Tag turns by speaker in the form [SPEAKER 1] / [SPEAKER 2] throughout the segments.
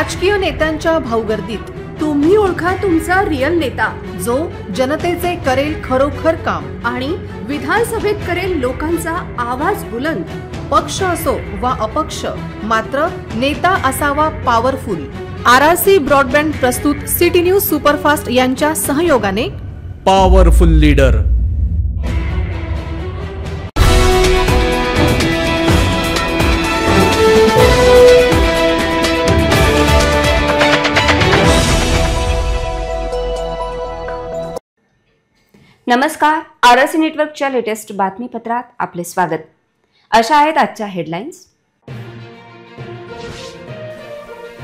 [SPEAKER 1] राजकीय नेत्यांच्या भाऊगर्दीत तुम्ही ओळखा तुमचा रियल नेता, जो जनतेचे करेल खरोखर काम आणि विधानसभेत करेल लोकांचा आवाज बुलंद। पक्ष असो वा अपक्ष, मात्र नेता असावा पॉवरफुल। RRC ब्रॉडबँड प्रस्तुत सिटी न्यूज सुपरफास्ट यांच्या सहयोगाने
[SPEAKER 2] पॉवरफुल लीडर।
[SPEAKER 3] नमस्कार, RRC नेटवर्कच्या लेटेस्ट बातमीपत्रात आपले स्वागत। अशा आहेत आजच्या हेडलाईन्स।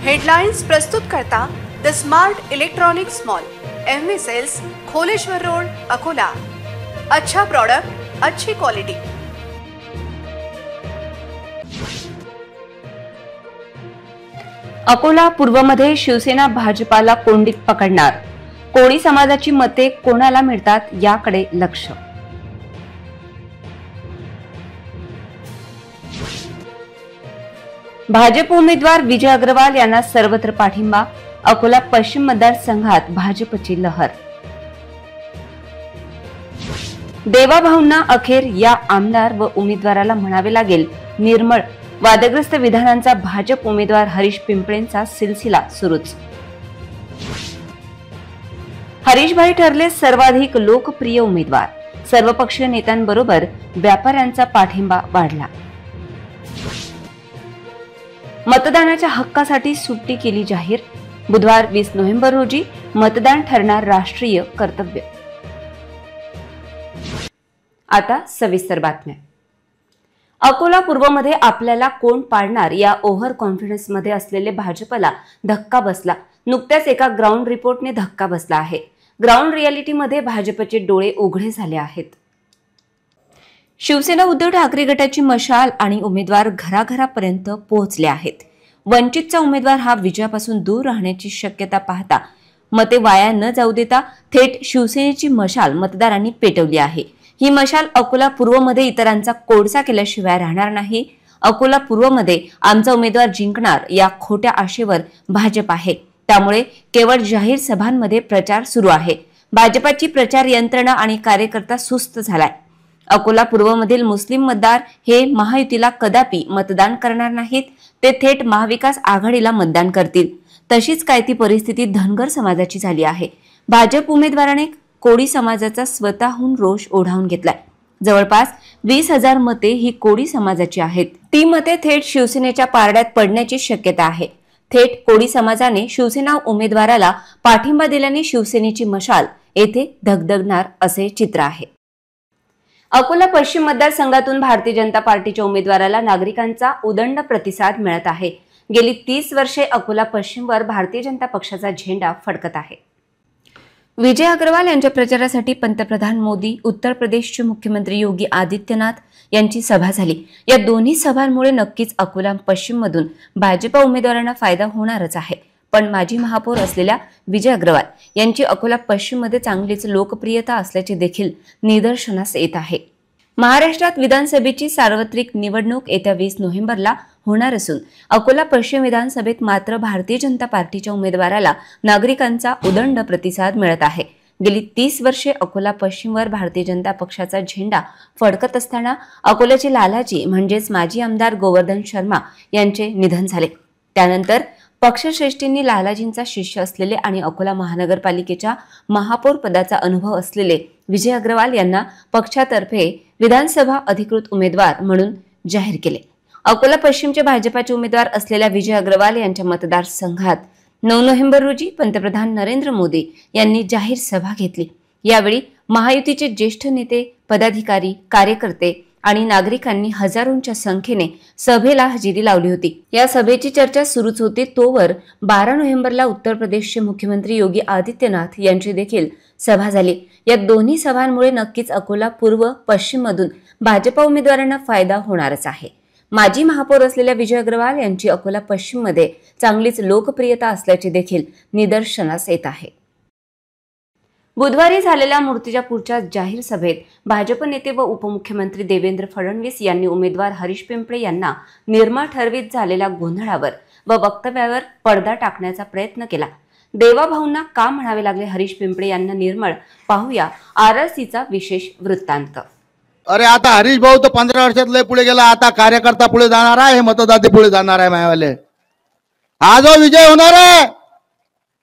[SPEAKER 1] हेडलाइन्स प्रस्तुत करता the smart electronics mall, MV sales, Kholeshwar road, Akola. अच्छा प्रोडक्ट, अच्छी क्वालिटी।
[SPEAKER 3] अकोला पूर्वमध्ये शिवसेना भाजपाला कोंडीत पकडणार, कोळी समाजाची मते कोणाला मिळतात याकडे लक्ष। भाजप उमेदवार विजय अग्रवाल यांना सर्वत्र पाठिंबा, अकोला पश्चिम मतदारसंघात भाजपची लहर। देवाभाऊंना अखेर या आमदार व उमेदवाराला म्हणावे लागेल निर्मळ, वादग्रस्त विधानांचा भाजप उमेदवार हरीश पिंपळेंचा सिलसिला सुरूच। हरीशभाई ठरले सर्वाधिक लोकप्रिय उमेदवार, सर्वपक्षीय नेत्यांबरोबर व्यापाऱ्यांचा पाठिंबा वाढला। मतदानाच्या हक्कासाठी सुट्टी केली जाहीर, बुधवार 20 नोव्हेंबर रोजी मतदान ठरणार राष्ट्रीय कर्तव्य। आता सविस्तर बातम्या। अकोला पूर्वमध्ये आपल्याला कोण पाडणार या ओव्हर कॉन्फिडन्स मध्ये असलेले भाजपला धक्का बसला। नुकत्याच एका ग्राउंड रिपोर्टने धक्का बसला आहे। ग्राउंड रियालिटीमध्ये भाजपचे डोळे उघडे झाले आहेत। शिवसेना उद्धव ठाकरे गटाची मशाल आणि उमेदवार घराघरापर्यंत पोहोचले आहेत। वंचितचा उमेदवार हा विजयापासून दूर राहण्याची शक्यता पाहता मते वाया न जाऊ देता थेट शिवसेनेची मशाल मतदारांनी पेटवली आहे। ही मशाल अकोला पूर्वमध्ये इतरांचा कोळसा केल्याशिवाय राहणार नाही। अकोला पूर्वमध्ये आमचा उमेदवार जिंकणार या खोट्या आशेवर भाजप आहे, त्यामुळे केवळ जाहीर सभांमध्ये प्रचार सुरू आहे। भाजपाची प्रचार यंत्रणा आणि कार्यकर्ता सुस्त झालाय। अकोला पूर्वमधील मुस्लिम मतदार हे महायुतीला कदापि मतदान करणार नाहीत, ते थेट महाविकास आघाडीला मतदान करतील। तशीच काय ती परिस्थिती धनगर समाजाची झाली आहे। भाजप उमेदवाराने कोळी समाजाचा स्वतःहून रोष ओढावून घेतलाय। जवळपास 20,000 मते ही कोळी समाजाची आहेत। ती मते थेट शिवसेनेच्या पारड्यात पडण्याची शक्यता आहे। थेट कोळी समाजाने शिवसेना उमेदवाराला पाठिंबा दिल्याने शिवसेनेची मशाल येथे धगधगणार असे चित्र आहे। अकोला पश्चिम मतदारसंघातून भारतीय जनता पार्टीच्या उमेदवाराला नागरिकांचा उदंड प्रतिसाद मिळत आहे। गेली 30 वर्षे अकोला पश्चिमवर भारतीय जनता पक्षाचा झेंडा फडकत आहे। विजय अग्रवाल यांच्या प्रचारासाठी पंतप्रधान मोदी, उत्तर प्रदेशचे मुख्यमंत्री योगी आदित्यनाथ यांची सभा झाली। या दोन्ही सभांमुळे नक्कीच अकोला पश्चिम मधून भाजपा उमेदवारांना फायदा होणारच आहे। पण माजी महापौर असलेल्या विजय अग्रवाल यांची अकोला पश्चिम मध्ये चांगलीच लोकप्रियता असल्याचे देखील निदर्शनास येत आहे। महाराष्ट्रात विधानसभेची सार्वत्रिक निवडणूक येत्या 20 नोव्हेंबरला होणार असून अकोला पश्चिम विधानसभेत मात्र भारतीय जनता पार्टीच्या उमेदवाराला नागरिकांचा उदंड प्रतिसाद मिळत आहे। गेली 30 वर्षे अकोला पश्चिमवर भारतीय जनता पक्षाचा झेंडा फडकत असताना अकोल्याचे लालाजी म्हणजेच माजी आमदार गोवर्धन शर्मा यांचे निधन झाले। त्यानंतर पक्षश्रेष्ठींनी लालाजींचा शिष्य असलेले आणि अकोला महानगरपालिकेच्या महापौर पदाचा अनुभव असलेले विजय अग्रवाल यांना पक्षातर्फे विधानसभा अधिकृत उमेदवार म्हणून जाहीर केले। अकोला पश्चिमचे भाजपाचे उमेदवार असलेल्या विजय अग्रवाल यांच्या मतदारसंघात 9 नोव्हेंबर रोजी पंतप्रधान नरेंद्र मोदी यांनी जाहीर सभा घेतली। यावेळी महायुतीचे ज्येष्ठ नेते, पदाधिकारी, कार्यकर्ते आणि नागरिकांनी हजारोंच्या संख्येने सभेला हजेरी लावली होती। या सभेची चर्चा सुरूच होती तोवर 12 नोव्हेंबरला उत्तर प्रदेशचे मुख्यमंत्री योगी आदित्यनाथ यांची देखील सभा झाली। या दोन्ही सभांमुळे नक्कीच अकोला पूर्व पश्चिम मधून भाजपा उमेदवारांना फायदा होणारच आहे। माजी महापौर असलेल्या विजय अग्रवाल यांची अकोला पश्चिम मध्ये चांगलीच लोकप्रियता असल्याचे देखील निदर्शनास येत आहे। बुधवारी झालेल्या मूर्तिजापूरच्या जाहीर सभेत भाजप नेते व उपमुख्यमंत्री देवेंद्र फडणवीस यांनी उमेदवार हरीश पिंपळे यांना निर्मळ ठरवीत झालेल्या गोंधळावर व वक्तव्यावर पडदा टाकण्याचा प्रयत्न केला. देवाभाऊंना का म्हणावे लागले हरीश पिंपळे यांना निर्मळ? पाहूया आरसीचा विशेष वृत्तांत.
[SPEAKER 4] अरे आता हरीश भाऊ तर 15 वर्षात लय पुढे गेला. आता कार्यकर्ता पुढे जाणार आहे, मतदाते पुढे जाणार आहे. मायावाले हा जो विजय होणार आहे,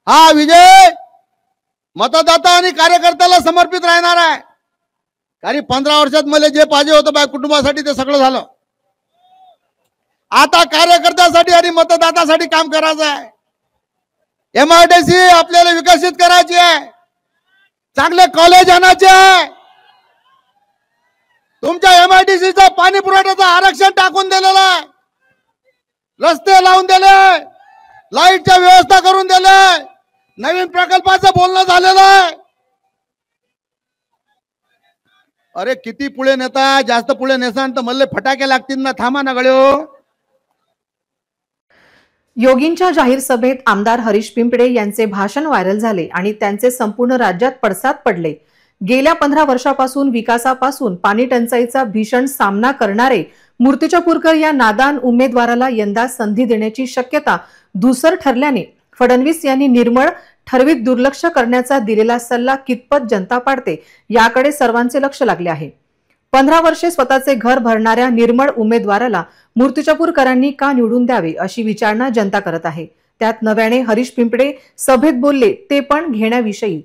[SPEAKER 4] हा विजय मतदाता आणि कार्यकर्त्याला समर्पित राहणार आहे. कारण 15 वर्षात मला जे पाहिजे होतं बाय कुटुंबासाठी ते सगळं झालं. आता कार्यकर्त्यासाठी आणि मतदातासाठी काम करायचं आहे. MIDC आपल्याला विकसित करायची आहे. चांगले कॉलेज आणायचे आहे. तुमच्या MIDCचा पाणी पुरवठ्याचं आरक्षण टाकून दिलेलं आहे. रस्ते लावून दिले, लाईटच्या व्यवस्था करून दिले, नवीन प्रकल्पाचं बोलणं झालेलं आहे. अरे किती पुढे नेता, जास्त पुढे नेसान तर मल्ले फटाके लागतील ना. थांबा ना गड्यो.
[SPEAKER 1] योगींच्या जाहीर सभेत आमदार हरीश पिंपळे यांचे भाषण व्हायरल झाले आणि त्यांचे संपूर्ण राज्यात पडसाद पडले. गेल्या 15 वर्षापासून विकासापासून पाणी टंचाईचा भीषण सामना करणारे मूर्तिजापूरकर या नादान उमेदवाराला यंदा संधी देण्याची शक्यता धूसर ठरल्याने फडणवीस यांनी निर्मळ ठरवीत दुर्लक्ष करण्याचा दिलेला सल्ला कितपत जनता पाडते याकडे सर्वांचे लक्ष लागले आहे. 15 वर्षे स्वतःचे घर भरणाऱ्या निर्मळ उमेदवाराला मूर्तिजापूरकरांनी का निवडून द्यावे अशी विचारणा जनता करत आहे. त्यात नव्याने हरीश पिंपळे सभेत बोलले ते पण घेण्याविषयी.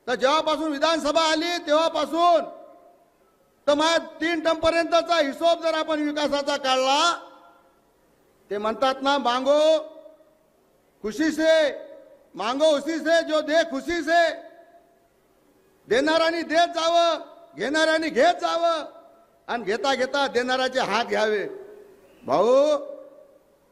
[SPEAKER 4] तर जेव्हापासून विधानसभा आली तेव्हापासून तर मग 3 टर्म पर्यंतचा हिशोब जर आपण विकासाचा काढला, ते म्हणतात ना मांगो खुशी से, मांगो उसी से जो दे खुशी से. देणाऱ्यांनी देत जावं, घेणाऱ्यांनी घेत जावं आणि घेता घेता देणाऱ्याचे हात घ्यावे. भाऊ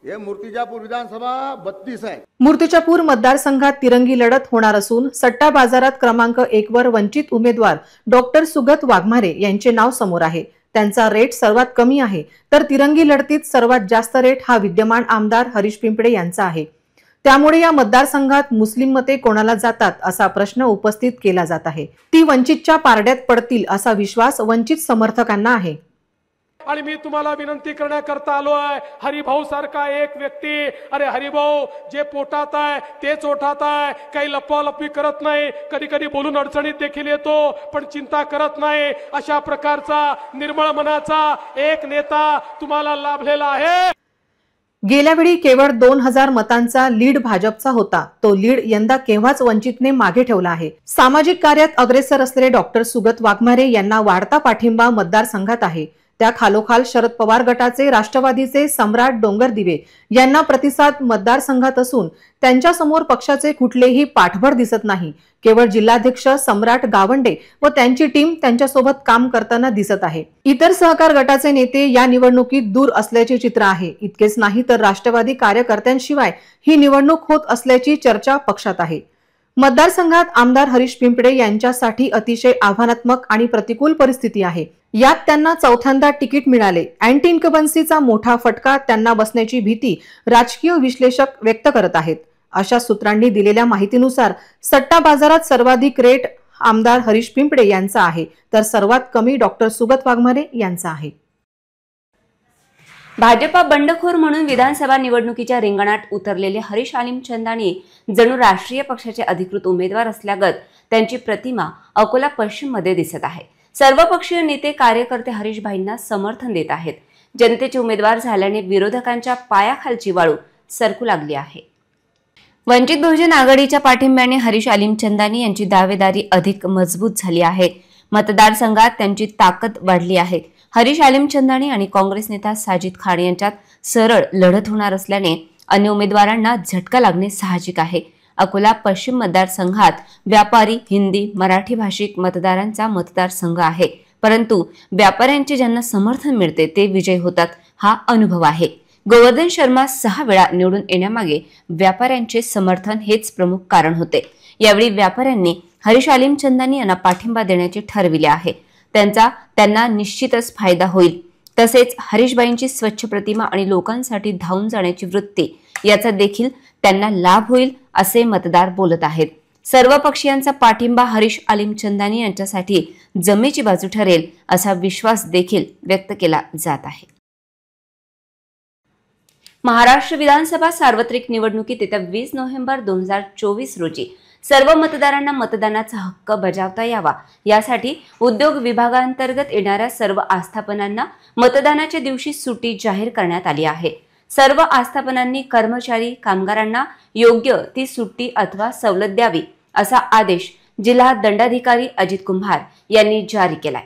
[SPEAKER 4] हे मूर्तिजापूर विधानसभा 32 आहे.
[SPEAKER 1] मूर्तिजापूर मतदारसंघात तिरंगी लढत होणार असून सट्टा बाजारात क्रमांक 1 वर वंचित उमेदवार डॉक्टर सुगत वाघमारे यांचे नाव समोर आहे. त्यांचा रेट सर्वात कमी आहे, तर तिरंगी लढतीत सर्वात जास्त रेट हा विद्यमान आमदार हरीश पिंपळे यांचा आहे. त्यामुळे या मतदारसंघात मुस्लिम मते कोणाला जातात असा प्रश्न उपस्थित केला जात आहे. ती वंचितच्या पारड्यात पडतील असा विश्वास वंचित समर्थकांना आहे.
[SPEAKER 5] आणि मी तुम्हाला विनंती करण्याकरता आलो आहे, हरिभाऊ सारखा एक व्यक्ती, अरे हरिभाऊ जे पोटात आहे तेच ओठात आहे, काही लपवालपवी करत नाही, कधी कधी बोलून अडचणीत देखील येतो पण चिंता करत नाही, अशा प्रकारचा निर्मळ मनाचा एक नेता तुम्हाला लाभलेला आहे.
[SPEAKER 1] गेल्या वेळी केवळ 2000 मतांचा लीड भाजपचा होता. तो लीड यंदा केव्हाच वंचितने मागे ठेवला आहे. सामाजिक कार्यात अग्रेसर असलेले डॉक्टर सुगत वाघमारे यांना वाढता पाठिंबा मतदारसंघात आहे. त्या खालोखाल शरद पवार गटाचे राष्ट्रवादीचे सम्राट डोंगरदिवे यांना प्रतिसाद मतदारसंघात असून त्यांच्या समोर पक्षाचे कुठलेही पाठबळ दिसत नाही. केवळ जिल्हाध्यक्ष सम्राट गावंडे व त्यांची टीम त्यांच्यासोबत काम करताना दिसत आहे. इतर सहकार गटाचे नेते या निवडणुकीत दूर असल्याचे चित्र आहे. इतकेच नाही तर राष्ट्रवादी कार्यकर्त्यांशिवाय ही निवडणूक होत असल्याची चर्चा पक्षात आहे. मतदारसंघात आमदार हरीश पिंपळे यांच्यासाठी अतिशय आव्हानात्मक आणि प्रतिकूल परिस्थिती आहे. यात त्यांना चौथ्यांदा तिकीट मिळाले. अँटी इन्कम्बन्सीचा मोठा फटका त्यांना बसण्याची भीती राजकीय विश्लेषक व्यक्त करत आहेत. अशा सूत्रांनी दिलेल्या माहितीनुसार सट्टा बाजारात सर्वाधिक रेट आमदार हरीश पिंपळे यांचा आहे, तर सर्वात कमी डॉक्टर सुगत वाघमारे यांचा आहे.
[SPEAKER 3] भाजपा बंडखोर म्हणून विधानसभा निवडणुकीच्या रिंगणात उतरलेले हरीश आलिमचंदानी जणू राष्ट्रीय पक्षाचे अधिकृत उमेदवार असल्यागत त्यांची प्रतिमा अकोला पश्चिम मध्ये दिसत आहे. सर्वपक्षीय नेते कार्यकर्ते हरीशभाईंना समर्थन देत आहेत. जनतेचे उमेदवार झाल्याने विरोधकांच्या पायाखालची वाळू सरकू लागली आहे. वंचित बहुजन आघाडीच्या पाठिंब्याने हरीश आलिमचंदानी यांची दावेदारी अधिक मजबूत झाली आहे. मतदारसंघात त्यांची ताकद वाढली आहे. हरीश आलिमचंदानी आणि काँग्रेस नेता साजिद खान यांच्यात सरळ लढत होणार असल्याने अन्य उमेदवारांना झटका लागणे साहजिक आहे. अकोला पश्चिम मतदारसंघात व्यापारी, हिंदी, मराठी भाषिक मतदारांचा मतदारसंघ आहे. परंतु व्यापाऱ्यांचे ज्यांना समर्थन मिळते ते विजयी होतात हा अनुभव आहे. गोवर्धन शर्मा 6 वेळा निवडून येण्यामागे व्यापाऱ्यांचे समर्थन हेच प्रमुख कारण होते. यावेळी व्यापाऱ्यांनी हरीश आलिमचंदानी यांना पाठिंबा देण्याचे ठरविले आहे. त्यांना निश्चितच फायदा होईल. तसेच हरीशबाईंची स्वच्छ प्रतिमा आणि लोकांसाठी धावून जाण्याची वृत्ती याचा देखील त्यांना लाभ होईल असे मतदार बोलत आहेत. सर्व पक्षीयांचा पाठिंबा हरीश आलिमचंदानी यांच्यासाठी जमेची बाजू ठरेल असा विश्वास देखील व्यक्त केला जात आहे. महाराष्ट्र विधानसभा सार्वत्रिक निवडणुकीत येत्या 20 नोव्हेंबर 2024 रोजी सर्व मतदारांना मतदानाचा हक्क बजावता यावा यासाठी उद्योग विभागांतर्गत येणाऱ्या सर्व आस्थापनांना मतदानाच्या दिवशी सुट्टी जाहीर करण्यात आली आहे. सर्व आस्थापनांनी कर्मचारी कामगारांना योग्य ती सुट्टी अथवा सवलत द्यावी असा आदेश जिल्हा दंडाधिकारी अजित कुंभार यांनी जारी केलाय.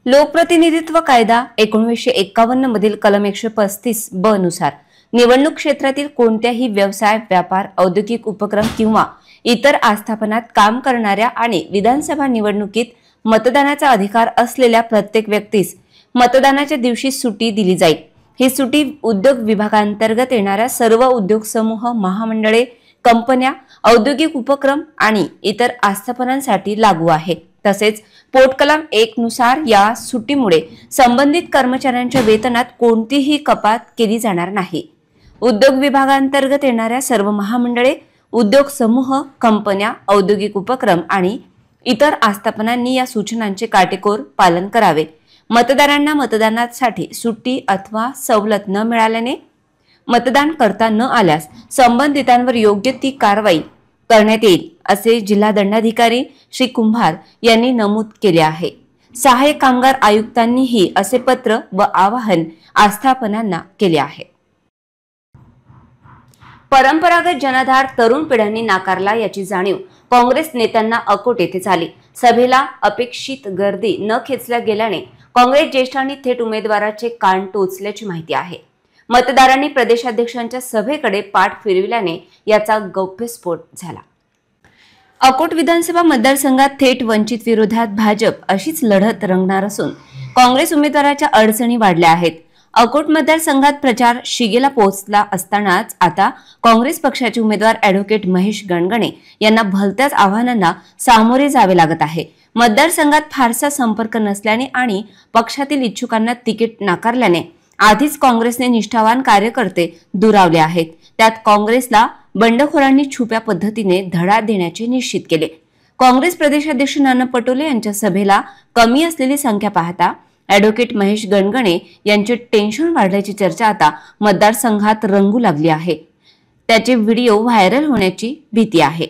[SPEAKER 3] लोकप्रतिनिधित्व कायदा 1951 मधील कलम 135 ब नुसार निवडणूक क्षेत्रातील कोणत्याही व्यवसाय, व्यापार, औद्योगिक उपक्रम किंवा इतर आस्थापनात काम करणाऱ्या आणि विधानसभा निवडणुकीत मतदानाचा अधिकार असलेल्या प्रत्येक व्यक्तीस मतदानाच्या दिवशी सुट्टी दिली जाईल. ही सुट्टी उद्योग विभागांतर्गत येणाऱ्या सर्व उद्योग समूह, महामंडळे, कंपन्या, औद्योगिक उपक्रम आणि इतर आस्थापनांसाठी लागू आहे. तसेच पोटकलम 1 नुसार या सुट्टीमुळे संबंधित कर्मचाऱ्यांच्या वेतनात कोणतीही कपात केली जाणार नाही. उद्योग विभागांतर्गत येणाऱ्या सर्व महामंडळे, उद्योग समूह, कंपन्या, औद्योगिक उपक्रम आणि इतर आस्थापनांनी या सूचनांचे काटेकोर पालन करावे. मतदारांना मतदानासाठी सुट्टी अथवा सवलत न मिळाल्याने मतदान करता न आल्यास संबंधितांवर योग्य ती कारवाई करण्यात येईल असे जिल्हा दंडाधिकारी श्री कुंभार यांनी नमूद केले आहे. सहाय्यक कामगार आयुक्तांनीही असे पत्र व आवाहन आस्थापनांना केले आहे. परंपरागत जनाधार तरुण पिढ्यांनी नाकारला याची जाणीव काँग्रेस नेत्यांना अकोट येथे झाली. सभेला अपेक्षित गर्दी न खेचल्या गेल्याने काँग्रेस ज्येष्ठांनी थेट उमेदवाराचे कान टोचल्याची माहिती आहे. मतदारांनी प्रदेशाध्यक्षांच्या सभेकडे पाठ फिरविल्याने याचा गौप्यस्फोट झाला. अकोट विधानसभा मतदारसंघात थेट वंचित विरोधात भाजप अशीच लढत रंगणार असून काँग्रेस उमेदवाराच्या अडचणी वाढल्या आहेत. अकोट मतदारसंघात प्रचार शिगेला पोहोचला असतानाच आता काँग्रेस पक्षाचे उमेदवार ॲडव्होकेट महेश गणगणे यांना भलत्याच आव्हानांना सामोरे जावे लागत आहे. मतदारसंघात फारसा संपर्क नसल्याने आणि पक्षातील इच्छुकांना तिकीट नाकारल्याने आधीच काँग्रेसने निष्ठावान कार्यकर्ते दुरावले आहेत. त्यात काँग्रेसला बंडखोरांनी छुप्या पद्धतीने धडा देण्याचे निश्चित केले. काँग्रेस प्रदेशाध्यक्ष नाना पटोले यांच्या सभेला कमी असलेली संख्या पाहता ॲडव्होकेट महेश गणगणे यांचे टेन्शन वाढल्याची चर्चा आता मतदारसंघात रंगू लागली आहे. त्याचे व्हिडिओ व्हायरल होण्याची भीती आहे.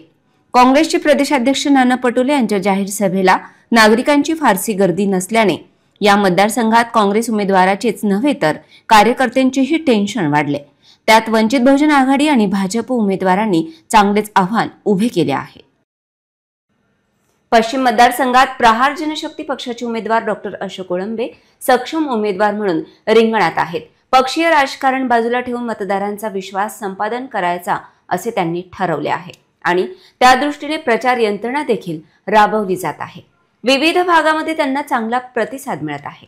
[SPEAKER 3] काँग्रेसचे प्रदेशाध्यक्ष नाना पटोले यांच्या जाहीर सभेला नागरिकांची फारसी गर्दी नसल्याने या मतदारसंघात काँग्रेस उमेदवाराचेच नव्हे तर कार्यकर्त्यांचेही टेन्शन वाढले. त्यात वंचित बहुजन आघाडी आणि भाजप उमेदवारांनी चांगलेच आव्हान उभे केले आहे. पश्चिम मतदारसंघात प्रहार जनशक्ती पक्षाचे उमेदवार डॉक्टर अशोक ओळंबे सक्षम उमेदवार म्हणून रिंगणात आहेत. पक्षीय राजकारण बाजूला ठेवून मतदारांचा विश्वास संपादन करायचा असे त्यांनी ठरवले आहे आणि त्या दृष्टीने प्रचार यंत्रणा देखील राबवली जात आहे. विविध भागामध्ये त्यांना चांगला प्रतिसाद मिळत आहे.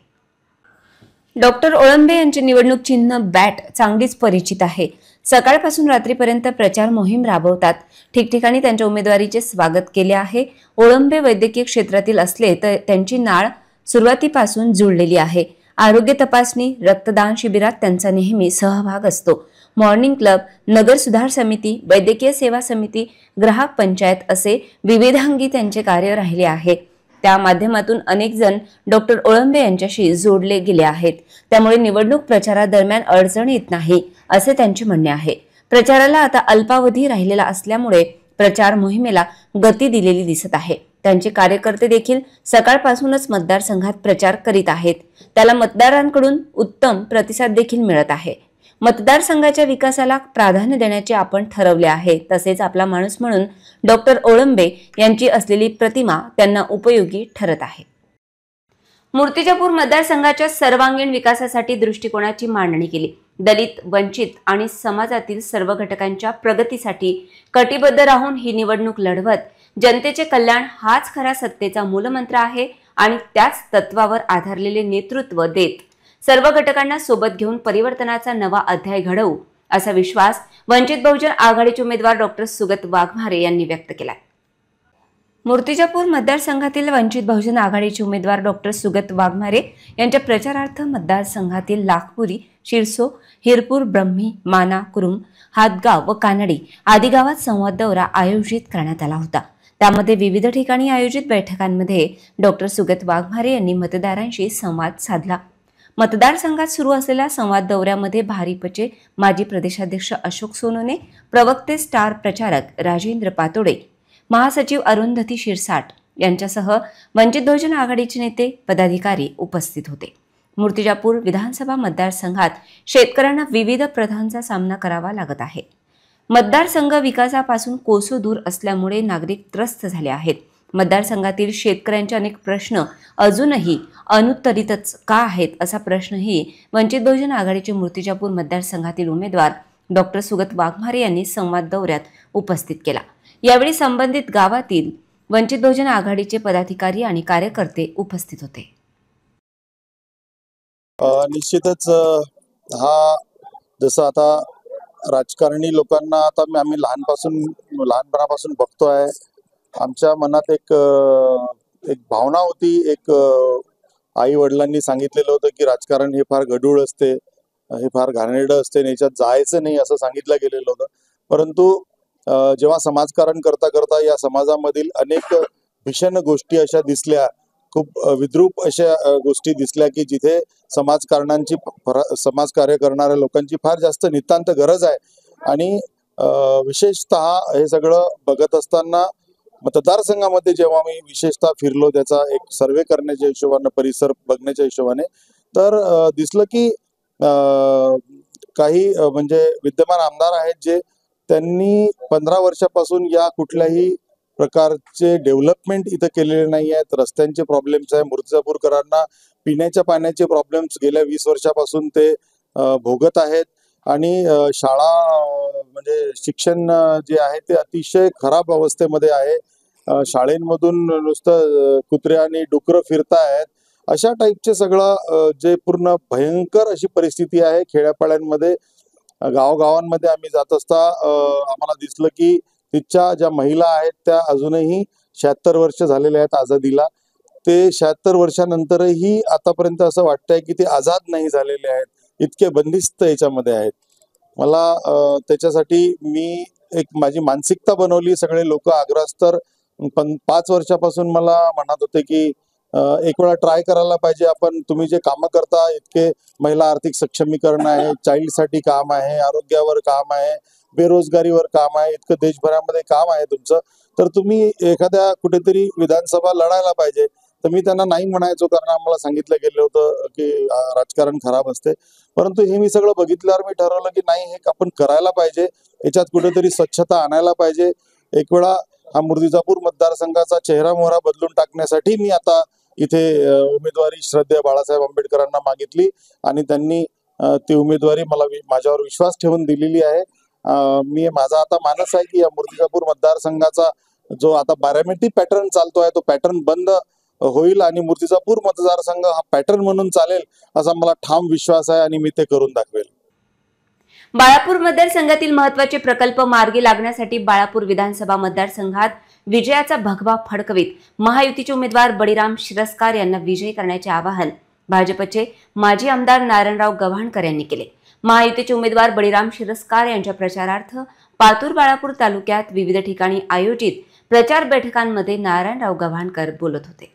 [SPEAKER 3] डॉक्टर ओळंबे यांचे निवडणूक चिन्ह बॅट चांगलीच परिचित आहे. सकाळपासून रात्रीपर्यंत प्रचार मोहीम राबवतात. ठिकठिकाणी त्यांच्या उमेदवारीचे स्वागत केले आहे. ओळंबे वैद्यकीय क्षेत्रातील असले तर त्यांची नाळ सुरुवातीपासून जुळलेली आहे. आरोग्य तपासणी, रक्तदान शिबिरात त्यांचा नेहमी सहभाग असतो. मॉर्निंग क्लब, नगर सुधार समिती, वैद्यकीय सेवा समिती, ग्राहक पंचायत असे विविधांगी त्यांचे कार्य राहिले आहे. त्या माध्यमातून अनेक जण डॉक्टर ओळंबे यांच्याशी जोडले गेले आहेत. त्यामुळे निवडणूक प्रचारादरम्यान अडचण येत नाही असे त्यांचे म्हणणे आहे. प्रचाराला आता अल्पावधी राहिलेला असल्यामुळे प्रचार मोहिमेला गती दिलेली दिसत आहे. त्यांचे कार्यकर्ते देखील सकाळपासूनच मतदारसंघात प्रचार करीत आहेत. त्याला मतदारांकडून उत्तम प्रतिसाद देखील मिळत आहे. मतदारसंघाच्या विकासाला प्राधान्य देण्याचे आपण ठरवले आहे. तसेच आपला माणूस म्हणून डॉक्टर ओळंबे यांची असलेली प्रतिमा त्यांना उपयोगी ठरत आहे. मूर्तिजापूर मतदारसंघाच्या सर्वांगीण विकासासाठी दृष्टिकोनाची मांडणी केली. दलित, वंचित आणि समाजातील सर्व घटकांच्या प्रगतीसाठी कटिबद्ध राहून ही निवडणूक लढवत जनतेचे कल्याण हाच खरा सत्तेचा मूलमंत्र आहे आणि त्याच तत्वावर आधारलेले नेतृत्व देत सर्व घटकांना सोबत घेऊन परिवर्तनाचा नवा अध्याय घडवू असा विश्वास वंचित बहुजन आघाडीचे उमेदवार डॉक्टर सुगत वाघमारे यांनी व्यक्त केला. मूर्तिजापूर मतदारसंघातील वंचित बहुजन आघाडीचे उमेदवार डॉक्टर सुगत वाघमारे यांच्या प्रचारार्थ मतदारसंघातील लाखपुरी, शिरसो, हिरपूर, ब्रह्मी, माना, कुरुम, हातगाव व कानडी आदी गावात संवाद दौरा आयोजित करण्यात आला होता. त्यामध्ये विविध ठिकाणी आयोजित बैठकांमध्ये डॉक्टर सुगत वाघमारे यांनी मतदारांशी संवाद साधला. मतदारसंघात सुरू असलेल्या संवाद दौऱ्यामध्ये भारिपचे माजी प्रदेशाध्यक्ष अशोक सोनवणे, प्रवक्ते स्टार प्रचारक राजेंद्र पातोडे, महासचिव अरुंधती शिरसाट यांच्यासह वंचित बहुजन आघाडीचे नेते पदाधिकारी उपस्थित होते. मूर्तिजापूर विधानसभा मतदारसंघात शेतकऱ्यांना विविध प्रश्नांचा सामना करावा लागत आहे. मतदारसंघ विकासापासून कोसो दूर असल्यामुळे नागरिक त्रस्त झाले आहेत. मतदारसंघातील शेतकऱ्यांचे अनेक प्रश्न अजूनही अनुत्तरितच का आहेत असा प्रश्नही वंचित बहुजन आघाडीचे मूर्तिजापूर मतदारसंघातील उमेदवार डॉक्टर सुगत वाघमारे यांनी संवाद दौऱ्यात उपस्थित केला. यावेळी संबंधित गावातील वंचित बहुजन आघाडीचे पदाधिकारी आणि कार्यकर्ते उपस्थित होते.
[SPEAKER 6] निश्चितच हा जसं आता राजकारणी लोकांना आता आम्ही लहानपणापासून बघतोय. आमच्या मनात एक भावना होती. एक आई वडिलांनी सांगितलेलं होतं की राजकारण हे फार गढूळ असते, हे फार घाणेरडं असते, याच्यात जायचं नाही असं सांगितलं गेलेलं होतं. परंतु जेव्हा समाजकारण करता करता या समाजामधील अनेक भीषण गोष्टी अशा दिसल्या, खूप विद्रूप अशा गोष्टी दिसल्या की जिथे समाजकार्य करणाऱ्या लोकांची फार जास्त नितांत गरज आहे. आणि विशेषतः हे सगळं बघत असताना मतदारसंघामध्ये जेव्हा मी विशेषतः फिरलो, त्याचा एक सर्वे करण्याच्या हिशोबाने, परिसर बघण्याच्या हिशोबाने, तर दिसलं की काही म्हणजे विद्यमान आमदार आहेत जे त्यांनी 15 वर्षापासून या कुठल्याही प्रकारचे डेव्हलपमेंट इथं केलेले नाही आहेत. रस्त्यांचे प्रॉब्लेम्स आहे. मूर्तिजापूरकरांना पिण्याच्या पाण्याचे प्रॉब्लेम्स गेल्या 20 वर्षापासून ते भोगत आहेत. आणि शाळा म्हणजे शिक्षण जे आहे ते अतिशय खराब अवस्थेमध्ये आहे. शाळेंमधून नुसतं कुत्रे आणि डुकरं फिरतायत. अशा टाईपचे सगळं जे पूर्ण भयंकर अशी परिस्थिती आहे खेड्यापाड्यांमध्ये. गावागावांमध्ये आम्ही जात असता आम्हाला दिसलं की तिथच्या ज्या महिला आहेत त्या अजूनही 76 वर्ष झालेल्या आहेत आझादीला. ते 76 वर्षानंतरही आतापर्यंत असं वाटतंय की ते आझाद नाही झालेले आहेत, इतके बंदिस्त याच्यामध्ये आहेत. मला त्याच्यासाठी मी एक माझी मानसिकता बनवली. सगळे लोक आग्रहस्तर 5 वर्षापासून मला म्हणत होते की एक वेळा ट्राय करायला पाहिजे आपण. तुम्ही जे कामं करता, इतके महिला आर्थिक सक्षमीकरण आहे, चाइल्डसाठी काम आहे, आरोग्यावर काम आहे, बेरोजगारीवर काम आहे, इतकं देशभरामध्ये काम आहे तुमचं, तर तुम्ही एखाद्या कुठेतरी विधानसभा लढायला पाहिजे. तर मी त्यांना नाही म्हणायचो, कारण आम्हाला सांगितलं गेलं होतं की राजकारण खराब असते. परंतु हे मी सगळं बघितल्यावर मी ठरवलं की नाही, हे आपण करायला पाहिजे, याच्यात कुठेतरी स्वच्छता आणायला पाहिजे. एक वेळा हा मूर्तिजापूर मतदारसंघाचा चेहरा मोहरा बदलून टाकण्यासाठी मी आता इथे उमेदवारी श्रद्धेय बाळासाहेब आंबेडकरांना मागितली आणि त्यांनी ती उमेदवारी माझ्यावर विश्वास ठेवून दिलेली आहे. माझा आता मानस आहे की या मूर्तिजापूर मतदारसंघाचा जो आता बारामती पॅटर्न चालतोय तो पॅटर्न बंद होईल आणि मूर्तिजापूर मतदारसंघ हा पॅटर्न म्हणून चालेल असा मला ठाम विश्वास आहे आणि मी ते करून दाखवेल.
[SPEAKER 3] बाळापूर मतदारसंघातील महत्त्वाचे प्रकल्प मार्गी लागण्यासाठी बाळापूर विधानसभा मतदारसंघात विजयाचा भगवा फडकवीत महायुतीचे उमेदवार बळीराम शिरस्कार यांना विजयी करण्याचे आवाहन भाजपचे माजी आमदार नारायणराव गव्हाणकर यांनी केले. महायुतीचे उमेदवार बळीराम शिरस्कार यांच्या प्रचारार्थ पातूर बाळापूर तालुक्यात विविध ठिकाणी आयोजित प्रचार बैठकांमध्ये नारायणराव गव्हाणकर बोलत होते.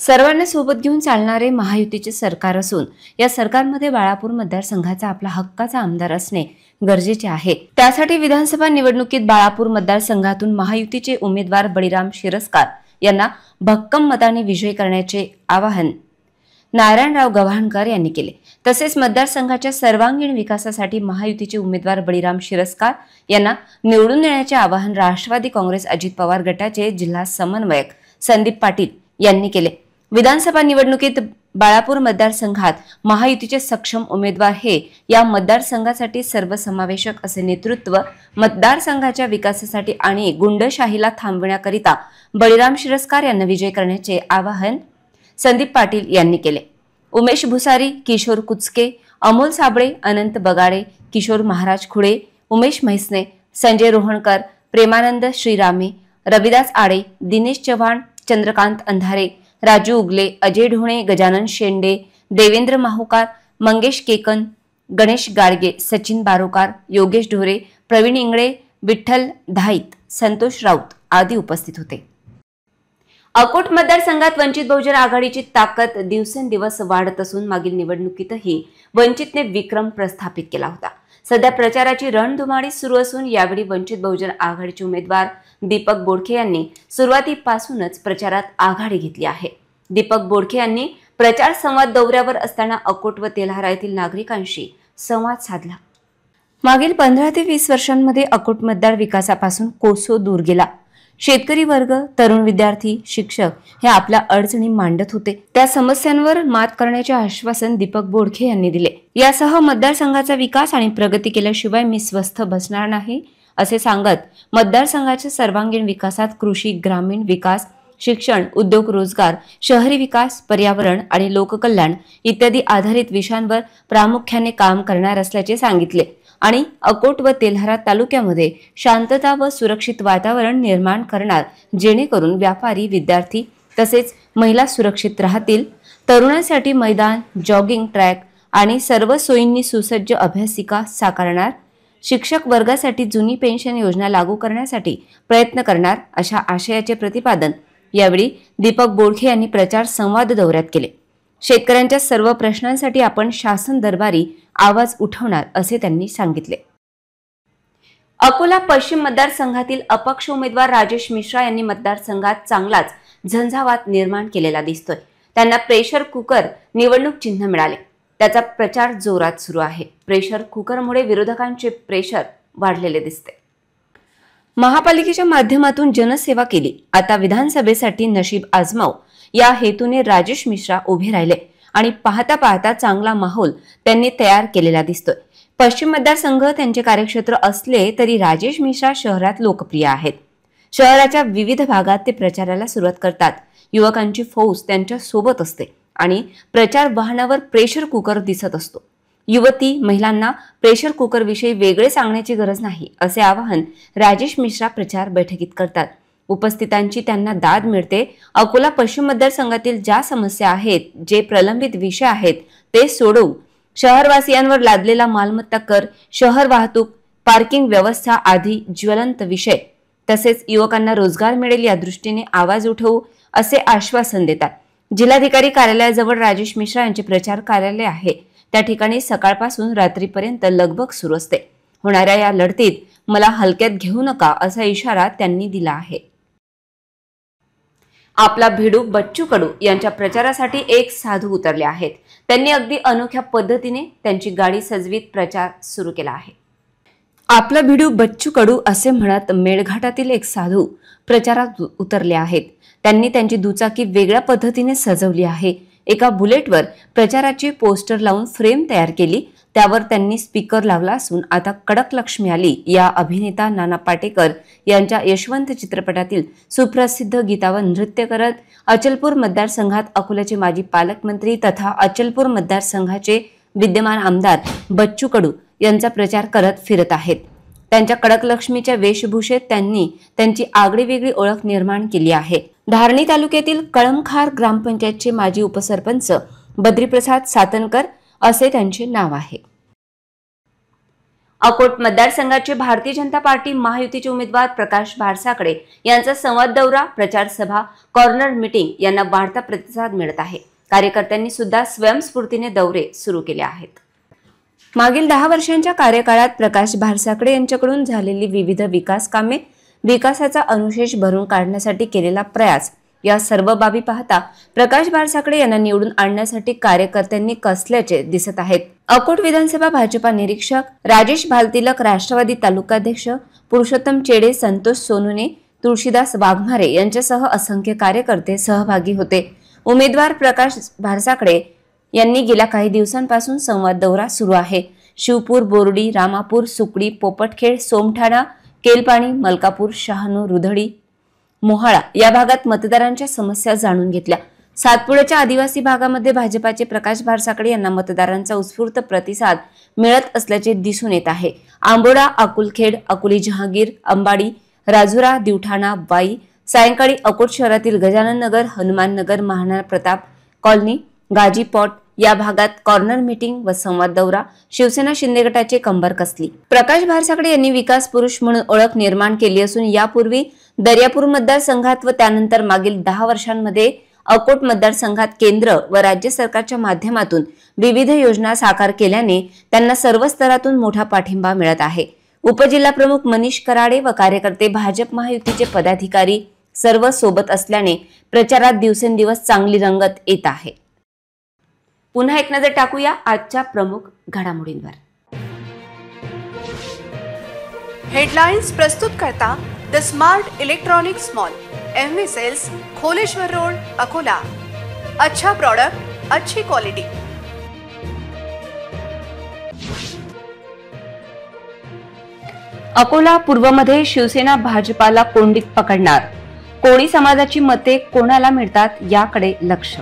[SPEAKER 3] सर्वांना सोबत घेऊन चालणारे महायुतीचे सरकार असून या सरकारमध्ये बाळापूर मतदारसंघाचा आपला हक्काचा आमदार असणे गरजेचे आहे. त्यासाठी विधानसभा निवडणुकीत बाळापूर मतदारसंघातून महायुतीचे उमेदवार बळीराम शिरस्कार यांना भक्कम मताने विजयी करण्याचे आवाहन नारायणराव गव्हाणकर यांनी केले. तसेच मतदारसंघाच्या सर्वांगीण विकासासाठी महायुतीचे उमेदवार बळीराम शिरस्कार यांना निवडून देण्याचे आवाहन राष्ट्रवादी काँग्रेस अजित पवार गटाचे जिल्हा समन्वयक संदीप पाटील यांनी केले. विधानसभा निवडणुकीत बाळापूर मतदारसंघात महायुतीचे सक्षम उमेदवार हे या मतदारसंघासाठी सर्वसमावेशक असे नेतृत्व, मतदारसंघाच्या विकासासाठी आणि गुंडशाहीला थांबविण्याकरिता बळीराम शिरस्कार यांना विजय करण्याचे आवाहन संदीप पाटील यांनी केले. उमेश भुसारी, किशोर कुचके, अमोल साबळे, अनंत बगाडे, किशोर महाराज खुडे, उमेश म्हैसने, संजय रोहणकर, प्रेमानंद श्रीरामे, रविदास आडे, दिनेश चव्हाण, चंद्रकांत अंधारे, राजू उगले, अजय ढोणे, गजानन शेंडे, देवेंद्र माहुकार, मंगेश केकन, गणेश गाडगे, सचिन बारोकार, योगेश ढोरे, प्रवीण इंगळे, विठ्ठल धाईत, संतोष राऊत आदी उपस्थित होते. अकोट मतदारसंघात वंचित बहुजन आघाडीची ताकद दिवसेंदिवस वाढत असून मागील निवडणुकीतही वंचितने विक्रम प्रस्थापित केला होता. सध्या प्रचाराची रणधुमाळी सुरू असून यावेळी वंचित बहुजन आघाडीचे उमेदवार दीपक बोडखे यांनी सुरुवातीपासूनच प्रचारात आघाडी घेतली आहे. दीपक बोडखे यांनी प्रचार संवाद दौऱ्यावर असताना अकोट व तेल्हारा येथील नागरिकांशी संवाद साधला. मागील 15 ते 20 वर्षांमध्ये अकोट मतदार विकासापासून कोसो दूर गेला. शेतकरी वर्ग, तरुण विद्यार्थी, शिक्षक हे आपल्या अडचणी मांडत होते. त्या समस्यांवर मात करण्याचे आश्वासन दीपक बोडखे यांनी दिले. यासह मतदारसंघाचा विकास आणि प्रगती केल्याशिवाय मी स्वस्थ बसणार नाही असे सांगत मतदारसंघाच्या सर्वांगीण विकासात कृषी, ग्रामीण विकास, शिक्षण, उद्योग, रोजगार, शहरी विकास, पर्यावरण आणि लोककल्याण इत्यादी आधारित विषयांवर प्रामुख्याने काम करणार असल्याचे सांगितले आणि अकोट व तेल्हारा तालुक्यामध्ये शांतता व सुरक्षित वातावरण निर्माण करणार, जेणेकरून व्यापारी, विद्यार्थी तसेच महिला सुरक्षित राहतील. तरुणांसाठी मैदान, जॉगिंग ट्रॅक आणि सर्व सोयींनी सुसज्ज अभ्यासिका साकारणार. शिक्षक वर्गासाठी जुनी पेन्शन योजना लागू करण्यासाठी प्रयत्न करणार, अशा आशयाचे प्रतिपादन यावेळी दीपक बोडखे यांनी प्रचार संवाद दौऱ्यात केले. शेतकऱ्यांच्या सर्व प्रश्नांसाठी आपण शासन दरबारी आवाज उठवणार असे त्यांनी सांगितले. अकोला पश्चिम मतदारसंघातील अपक्ष उमेदवार राजेश मिश्रा यांनी मतदारसंघात चांगलाच झंझावात निर्माण केलेला दिसतोय. त्यांना प्रेशर कुकर निवडणूक चिन्ह मिळाले. त्याचा प्रचार जोरात सुरू आहे. प्रेशर कुकरमुळे विरोधकांचे प्रेशर वाढलेले दिसते. महापालिकेच्या माध्यमातून जनसेवा केली, आता विधानसभेसाठी नशीब आजमाव या हेतूने राजेश मिश्रा उभे राहिले आणि पाहता पाहता चांगला माहोल त्यांनी तयार केलेला दिसतोय. पश्चिम मतदारसंघ त्यांचे कार्यक्षेत्र असले तरी राजेश मिश्रा शहरात लोकप्रिय आहेत. शहराच्या विविध भागात ते प्रचाराला सुरुवात करतात. युवकांची फौज त्यांच्या सोबत असते आणि प्रचार वाहनावर प्रेशर कुकर दिसत असतो. युवती, महिलांना प्रेशर कुकर विषयी वेगळे सांगण्याची गरज नाही असे आवाहन राजेश मिश्रा प्रचार बैठकीत करतात. उपस्थितांची त्यांना दाद मिळते. अकोला पश्चिम मतदारसंघातील ज्या समस्या आहेत, जे प्रलंबित विषय आहेत ते सोडवू, शहरवासियांवर लादलेला मालमत्ता कर, शहर वाहतूक, पार्किंग व्यवस्था आदी ज्वलंत विषय, तसेच युवकांना रोजगार मिळेल या दृष्टीने आवाज उठवू असे आश्वासन देतात. जिल्हाधिकारी कार्यालयाजवळ राजेश मिश्रा यांचे प्रचार कार्यालय आहे. त्या ठिकाणी सकाळपासून रात्रीपर्यंत लगबग सुरू असते. होणाऱ्या या लढतीत मला हलक्यात घेऊ नका असा इशारा त्यांनी दिला आहे. आपला भिडू बच्चू कडू यांच्या प्रचारासाठी एक साधू उतरले आहेत. त्यांनी अगदी अनोख्या पद्धतीने त्यांची गाडी सजवीत प्रचार सुरू केला आहे. आपला भिडू बच्चू कडू असे म्हणत मेळघाटातील एक साधू प्रचारात उतरले आहेत. त्यांनी त्यांची दुचाकी वेगळ्या पद्धतीने सजवली आहे. एका बुलेटवर प्रचाराची पोस्टर लावून फ्रेम तयार केली. त्यावर त्यांनी स्पीकर लावला असून आता कडक लक्ष्मी आली या अभिनेता नाना पाटेकर यांच्या यशवंत चित्रपटातील सुप्रसिद्ध गीतावर नृत्य करत अचलपूर मतदारसंघात अकोल्याचे माजी पालकमंत्री तथा अचलपूर मतदारसंघाचे विद्यमान आमदार बच्चू कडू यांचा प्रचार करत फिरत आहेत. त्यांच्या कडक लक्ष्मीच्या वेशभूषेत त्यांनी त्यांची आगळीवेगळी ओळख निर्माण केली आहे. धारणी तालुक्यातील कळमखार ग्रामपंचायतचे माजी उपसरपंच बद्रीप्रसाद सातनकर असे त्यांचे नाव आहे. अकोट मतदारसंघाचे भारतीय जनता पार्टी महायुतीचे उमेदवार प्रकाश भारसाकडे यांचा संवाद दौरा, प्रचार सभा, कॉर्नर मीटिंग यांना वाढता प्रतिसाद मिळत आहे. कार्यकर्त्यांनी सुद्धा स्वयंस्फूर्तीने दौरे सुरू केले आहेत. मागील 10 वर्षांच्या कार्यकाळात प्रकाश भारसाकडे यांच्याकडून झालेली विविध विकास कामे, विकासाचा अनुशेष भरून काढण्यासाठी केलेला प्रयास या सर्व बाबी पाहता प्रकाश भारसाकडे यांना निवडून आणण्यासाठी कार्यकर्त्यांनी कसल्याचे दिसत आहेत. अकोट विधानसभा भाजपा निरीक्षक राजेश भालतिलक, राष्ट्रवादी तालुकाध्यक्ष पुरुषोत्तम चेडे, संतोष सोनुने, तुळशीदास वाघमारे यांच्यासह असंख्य कार्यकर्ते सहभागी होते. उमेदवार प्रकाश भारसाकडे यांनी गेल्या काही दिवसांपासून संवाद दौरा सुरू आहे. शिवपूर, बोर्डी, रामापूर, सुकडी, पोपटखेड, सोमठाणा, केलपाणी, मलकापूर, शहानू, रुधडी, मोहाळा या भागात मतदारांच्या समस्या जाणून घेतल्या. सातपुड्याच्या आदिवासी भागामध्ये भाजपाचे प्रकाश भारसाकडे यांना मतदारांचा उत्स्फूर्त प्रतिसाद मिळत असल्याचे दिसून येत आहे. आंबोडा, अकुलखेड, अकोली, जहांगीर, अंबाडी, राजुरा, दिवठाणा, वाई, सायंकाळी अकोट शहरातील गजानन नगर, हनुमान नगर, महाराणा प्रताप कॉलनी, गाजीपॉट या भागात कॉर्नर मीटिंग व संवाद दौरा, शिवसेना शिंदे गटाचे कंबर कसली. प्रकाश भारसाकडे यांनी विकास पुरुष म्हणून ओळख निर्माण केली असून यापूर्वी दर्यापूर मतदारसंघात व त्यानंतर मागील 10 वर्षांमध्ये अकोट मतदारसंघात केंद्र व राज्य सरकारच्या माध्यमातून विविध योजना साकार केल्याने त्यांना सर्व स्तरातून मोठा पाठिंबा मिळत आहे. उपजिल्हा प्रमुख मनीष कराडे व कार्यकर्ते, भाजप महायुतीचे पदाधिकारी सर्व सोबत असल्याने प्रचारात दिवसेंदिवस चांगली रंगत येत आहे. पुन्हा एक नजर टाकूया आजच्या प्रमुख घडामोडींवर.
[SPEAKER 1] हेडलाइन्स प्रस्तुत करता the smart electronics mall, MV sales, Kholeshwar road, Akola. अच्छा प्रोडक्ट, अच्छी क्वालिटी.
[SPEAKER 3] अकोला पूर्वमध्ये शिवसेना भाजपाला कोंडीत पकडणार. कोळी समाजाची मते कोणाला मिळतात याकडे लक्ष.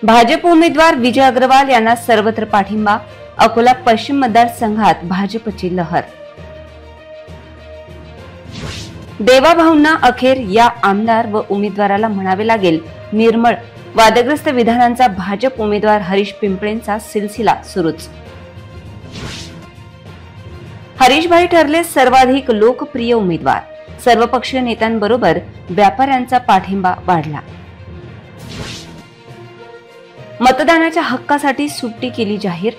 [SPEAKER 3] भाजप उमेदवार विजय अग्रवाल यांना सर्वत्र पाठिंबा. अकोला पश्चिम मतदारसंघात भाजपची लहर. देवाभाऊंना अखेर या आमदार व उमेदवाराला म्हणावे लागेल निर्मळ. वादग्रस्त विधानांचा भाजप उमेदवार हरीश पिंपळेंचा सिलसिला सुरूच. हरीशभाई ठरले सर्वाधिक लोकप्रिय उमेदवार. सर्वपक्षीय नेत्यांबरोबर व्यापाऱ्यांचा पाठिंबा वाढला. मतदानाच्या हक्कासाठी सुट्टी केली जाहीर.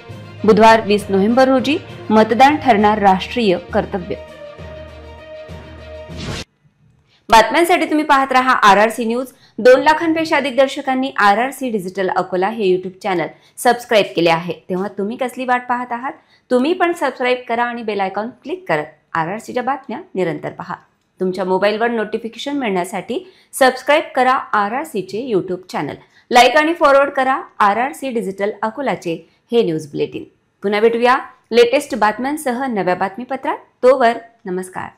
[SPEAKER 3] बुधवार 20 नोव्हेंबर रोजी मतदान ठरणार राष्ट्रीय कर्तव्य. बातम्यांसाठी तुम्ही पाहत रहा RRC न्यूज. 2 लाखांपेक्षा अधिक दर्शकांनी RRC डिजिटल अकोला हे युट्यूब चॅनल सबस्क्राईब केले आहे. तेव्हा तुम्ही कसली वाट पाहत आहात? तुम्ही पण सबस्क्राईब करा आणि बेल आयकॉन क्लिक करत RRCच्या बातम्या निरंतर पहा. तुमच्या मोबाईलवर नोटिफिकेशन मिळण्यासाठी सबस्क्राईब करा RRCचे युट्यूब चॅनल. लाईक आणि फॉरवर्ड करा RRC डिजिटल अकोलाचे हे न्यूज बुलेटिन. पुन्हा भेटूया लेटेस्ट बातम्यांसह नव्या बातमीपत्रात. तोवर नमस्कार.